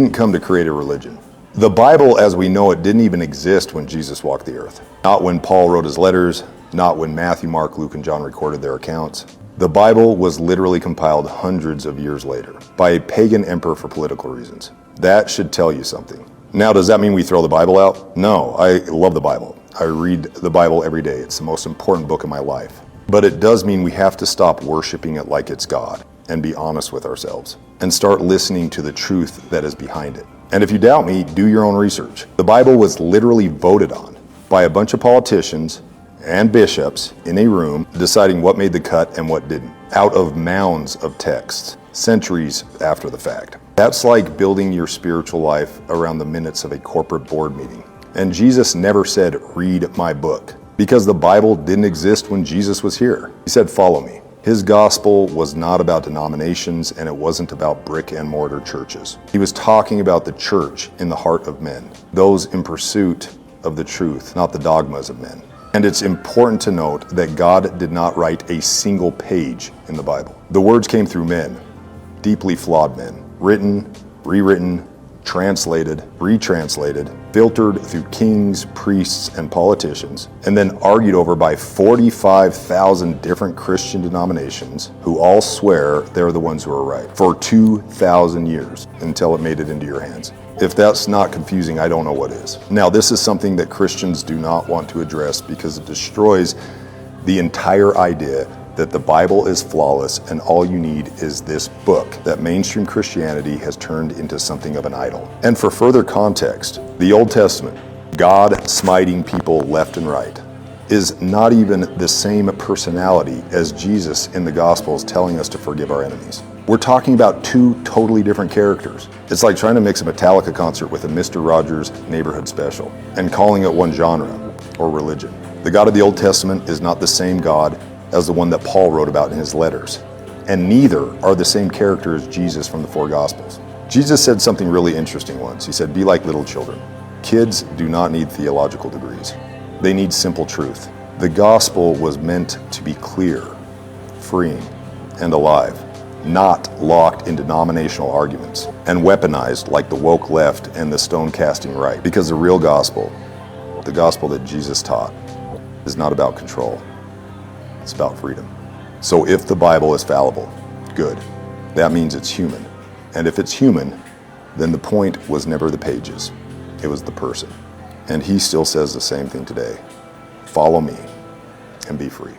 Didn't come to create a religion. The Bible as we know it didn't even exist when Jesus walked the earth. Not when Paul wrote his letters, not when Matthew, Mark, Luke, and John recorded their accounts. The Bible was literally compiled hundreds of years later by a pagan emperor for political reasons. That should tell you something. Now, does that mean we throw the Bible out? No, I love the Bible. I read the Bible every day. It's the most important book in my life. But it does mean we have to stop worshiping it like it's God and be honest with ourselves and start listening to the truth that is behind it. And if you doubt me, do your own research. The Bible was literally voted on by a bunch of politicians and bishops in a room deciding what made the cut and what didn't, out of mounds of texts, centuries after the fact. That's like building your spiritual life around the minutes of a corporate board meeting. And Jesus never said, read my book, because the Bible didn't exist when Jesus was here. He said, follow me. His gospel was not about denominations, and it wasn't about brick and mortar churches. He was talking about the church in the heart of men, those in pursuit of the truth, not the dogmas of men. And it's important to note that God did not write a single page in the Bible. The words came through men, deeply flawed men, written, rewritten, translated, retranslated, filtered through kings, priests, and politicians, and then argued over by 45,000 different Christian denominations who all swear they're the ones who are right for 2,000 years until it made it into your hands. If that's not confusing, I don't know what is. Now, this is something that Christians do not want to address because it destroys the entire idea that the Bible is flawless and all you need is this book that mainstream Christianity has turned into something of an idol. And for further context, the Old Testament, God smiting people left and right, is not even the same personality as Jesus in the Gospels telling us to forgive our enemies. We're talking about two totally different characters. It's like trying to mix a Metallica concert with a Mr. Rogers Neighborhood Special and calling it one genre or religion. The God of the Old Testament is not the same God as the one that Paul wrote about in his letters. And neither are the same character as Jesus from the four Gospels. Jesus said something really interesting once. He said, be like little children. Kids do not need theological degrees. They need simple truth. The gospel was meant to be clear, freeing, and alive, not locked in denominational arguments and weaponized like the woke left and the stone casting right. Because the real gospel, the gospel that Jesus taught, is not about control. It's about freedom. So if the Bible is fallible, good. That means it's human. And if it's human, then the point was never the pages. It was the person. And he still says the same thing today. Follow me and be free.